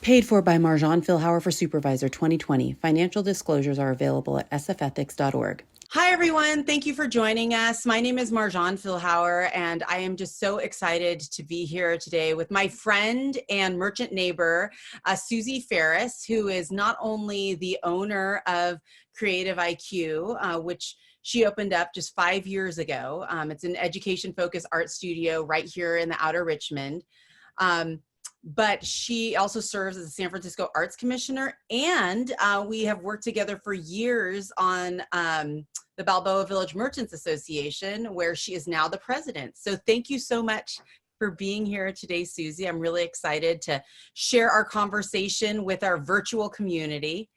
Paid for by Marjan, Philhour for Supervisor 2020. Financial disclosures are available at sfethics.org. Hi, everyone. Thank you for joining us. My name is Marjan Philhour, and I am just so excited to be here today with my friend and merchant neighbor, Suzie Ferras, who is not only the owner of Creative IQ, which she opened up just 5 years ago. It's an education-focused art studio right here in the outer Richmond. But she also serves as a San Francisco Arts Commissioner, and we have worked together for years on the Balboa Village Merchants Association, where she is now the president. So thank you so much for being here today, Suzie. I'm really excited to share our conversation with our virtual community.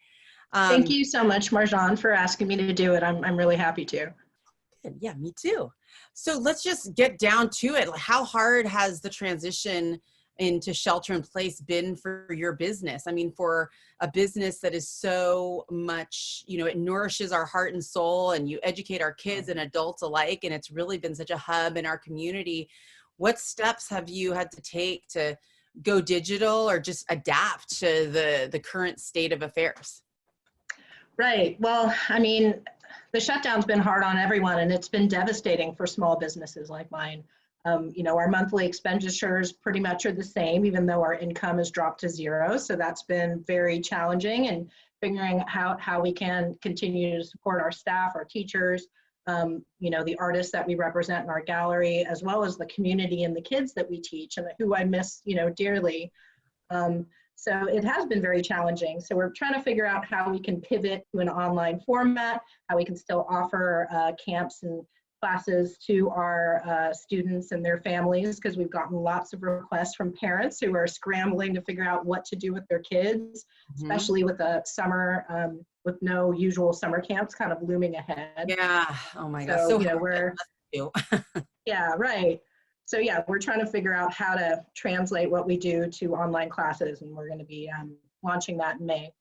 Thank you so much, Marjan, for asking me to do it. I'm really happy to. Yeah, me too. So let's just get down to it. How hard has the transition into shelter in place been for your business? I mean, for a business that is so much, it nourishes our heart and soul, and you educate our kids and adults alike, and it's really been such a hub in our community. What steps have you had to take to go digital or just adapt to the current state of affairs? Right. Well, I mean, the shutdown's been hard on everyone, and it's been devastating for small businesses like mine. Our monthly expenditures pretty much are the same, even though our income has dropped to zero. So that's been very challenging, and figuring out how we can continue to support our staff, our teachers, the artists that we represent in our gallery, as well as the community and the kids that we teach and who I miss, dearly. So it has been very challenging. So we're trying to figure out how we can pivot to an online format, how we can still offer camps and classes to our students and their families, because we've gotten lots of requests from parents who are scrambling to figure out what to do with their kids, especially with the summer, with no usual summer camps kind of looming ahead. Yeah. Oh my gosh. So we're yeah, right. So yeah, we're trying to figure out how to translate what we do to online classes, and we're going to be launching that in May.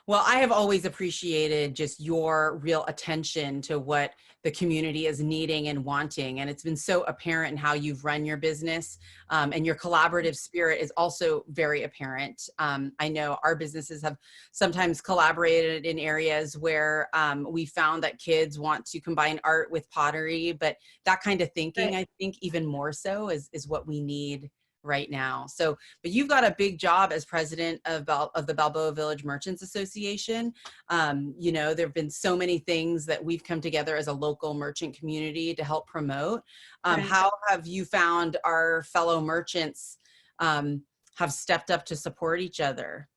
Well, I have always appreciated just your real attention to what the community is needing and wanting. And it's been so apparent in how you've run your business, and your collaborative spirit is also very apparent. I know our businesses have sometimes collaborated in areas where we found that kids want to combine art with pottery, but that kind of thinking, right, I think even more so is what we need right now. So, but you've got a big job as president of the Balboa Village Merchants Association. There have been so many things that we've come together as a local merchant community to help promote. Right. How have you found our fellow merchants have stepped up to support each other?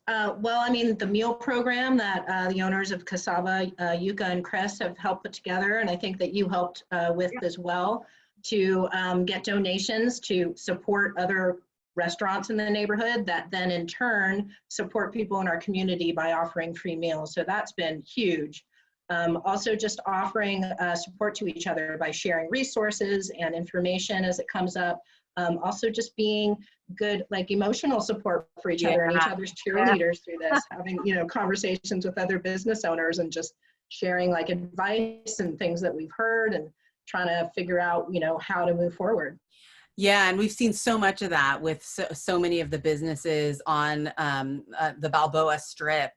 Well, I mean, the meal program that the owners of Cassava, Yucca, and Crest have helped put together, and I think that you helped with as well, to get donations to support other restaurants in the neighborhood that then in turn support people in our community by offering free meals. So that's been huge. Also just offering support to each other by sharing resources and information as it comes up. Also just being good, like emotional support for each other and each other's cheerleaders through this, having, conversations with other business owners and just sharing like advice and things that we've heard, and trying to figure out, how to move forward. Yeah, and we've seen so much of that with so many of the businesses on the Balboa Strip,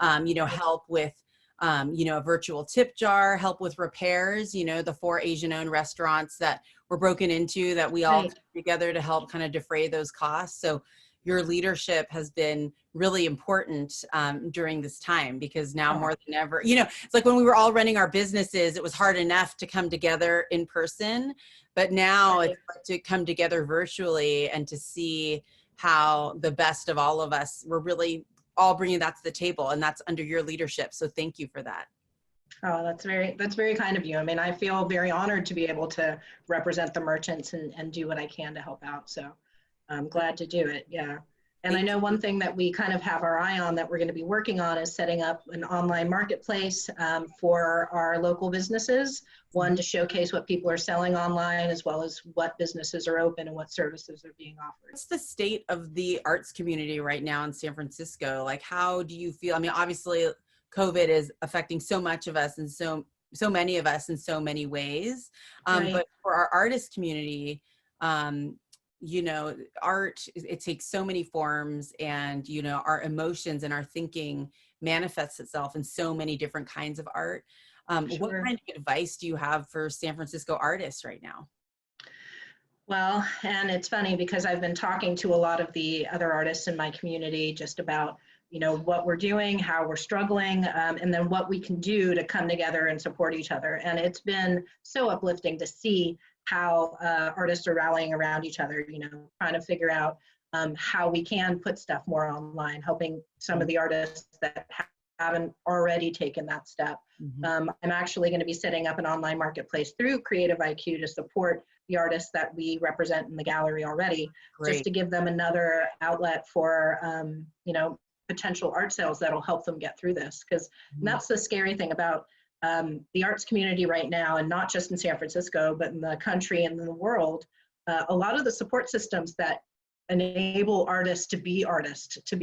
help with, a virtual tip jar, help with repairs, the 4 Asian-owned restaurants that were broken into that we all came together to help kind of defray those costs. So your leadership has been really important during this time, because now more than ever, it's like when we were all running our businesses, it was hard enough to come together in person, but now it's like to come together virtually and to see how the best of all of us, we're really all bringing that to the table, and that's under your leadership. So thank you for that. Oh, that's very kind of you. I mean, I feel very honored to be able to represent the merchants and do what I can to help out. So I'm glad to do it. Yeah. And I know one thing that we kind of have our eye on that we're going to be working on is setting up an online marketplace for our local businesses. One, to showcase what people are selling online, as well as what businesses are open and what services are being offered. What's the state of the arts community right now in San Francisco? Like, how do you feel? I mean, obviously COVID is affecting so much of us and so many of us in so many ways. But for our artist community, you know, art, it takes so many forms, and, you know, our emotions and our thinking manifests itself in so many different kinds of art. What Sure. kind of advice do you have for San Francisco artists right now? Well, and it's funny because I've been talking to a lot of the other artists in my community just about, you know, what we're doing, how we're struggling, and then what we can do to come together and support each other. And it's been so uplifting to see how artists are rallying around each other, you know, trying to figure out how we can put stuff more online, helping some of the artists that haven't already taken that step. Mm-hmm. I'm actually going to be setting up an online marketplace through Creative IQ to support the artists that we represent in the gallery already, just Great. to give them another outlet for, you know, potential art sales that'll help them get through this. Because that's the scary thing about the arts community right now, and not just in San Francisco, but in the country and in the world. A lot of the support systems that enable artists, to be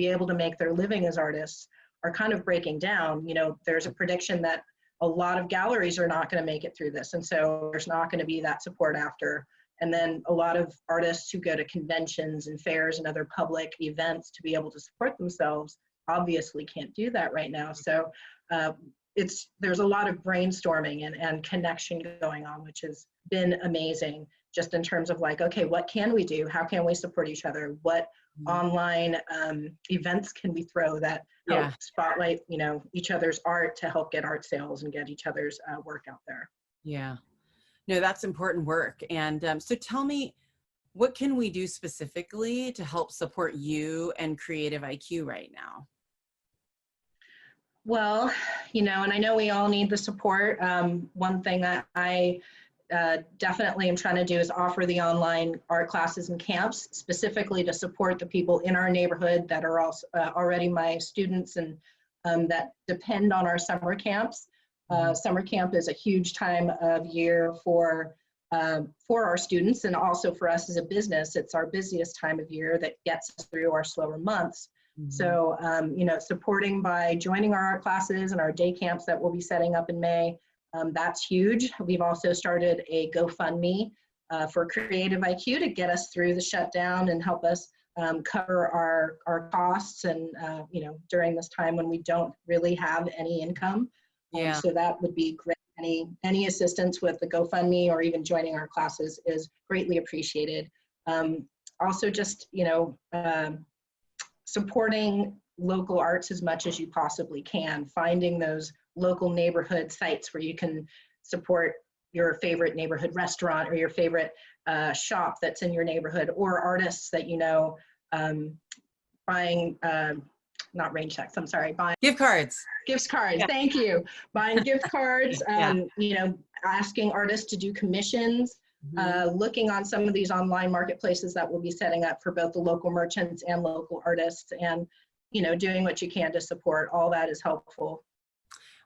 able to make their living as artists, are kind of breaking down. You know, there's a prediction that a lot of galleries are not going to make it through this, and so there's not going to be that support after. And then a lot of artists who go to conventions and fairs and other public events to be able to support themselves obviously can't do that right now. So there's a lot of brainstorming and connection going on, which has been amazing, just in terms of like, okay, what can we do? How can we support each other? What online events can we throw that help spotlight, you know, each other's art to help get art sales and get each other's work out there? Yeah. No, that's important work. And so tell me, what can we do specifically to help support you and Creative IQ right now? Well, you know, and I know we all need the support. One thing that I definitely am trying to do is offer the online art classes and camps specifically to support the people in our neighborhood that are also already my students, and that depend on our summer camps. Summer camp is a huge time of year for our students, and also for us as a business. It's our busiest time of year that gets us through our slower months. So, you know, supporting by joining our art classes and our day camps that we'll be setting up in May, that's huge. We've also started a GoFundMe for Creative IQ to get us through the shutdown and help us cover our costs, and, you know, during this time when we don't really have any income. So that would be great. Any assistance with the GoFundMe or even joining our classes is greatly appreciated. Also, just, you know, supporting local arts as much as you possibly can, finding those local neighborhood sites where you can support your favorite neighborhood restaurant or your favorite shop that's in your neighborhood, or artists that, you know, buying, not rain checks, I'm sorry, buying Gift cards. Gift cards, thank you. Buying gift cards, you know, asking artists to do commissions, looking on some of these online marketplaces that we'll be setting up for both the local merchants and local artists, and, you know, doing what you can to support. All that is helpful.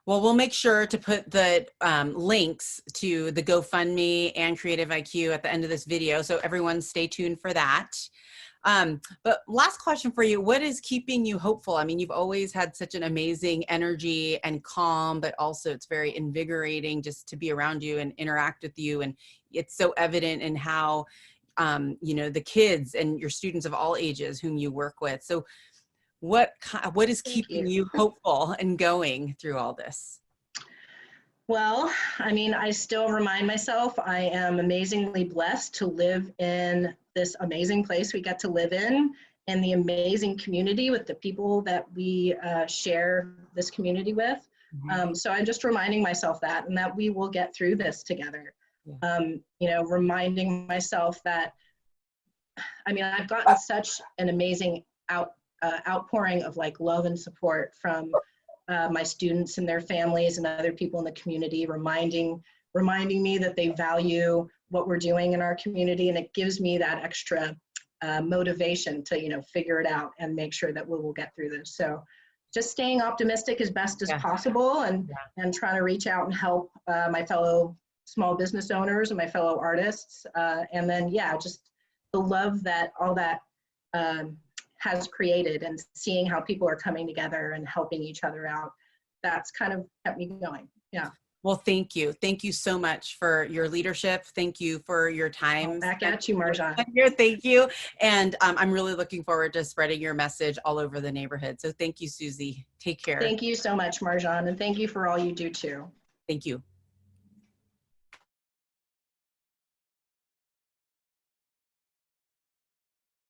Well, we'll make sure to put the links to the GoFundMe and Creative IQ at the end of this video, so everyone stay tuned for that. But last question for you, what is keeping you hopeful? I mean, you've always had such an amazing energy and calm, but also it's very invigorating just to be around you and interact with you. And it's so evident in how, you know, the kids and your students of all ages whom you work with. So what is keeping you hopeful and going through all this? Well, I mean, I still remind myself I am amazingly blessed to live in this amazing place we get to live in, and the amazing community with the people that we share this community with. So I'm just reminding myself that, and that we will get through this together. You know, reminding myself that, I mean, I've gotten such an amazing outpouring of like love and support from my students and their families and other people in the community, reminding me that they value what we're doing in our community, and it gives me that extra motivation to, you know, figure it out and make sure that we will get through this. So just staying optimistic as best as possible, and trying to reach out and help my fellow small business owners and my fellow artists, and then just the love that all that has created, and seeing how people are coming together and helping each other out. That's kind of kept me going. Well, thank you. Thank you so much for your leadership. Thank you for your time. Back at you, Marjan. Thank you. And I'm really looking forward to spreading your message all over the neighborhood. So thank you, Suzie. Take care. Thank you so much, Marjan, and thank you for all you do too. Thank you.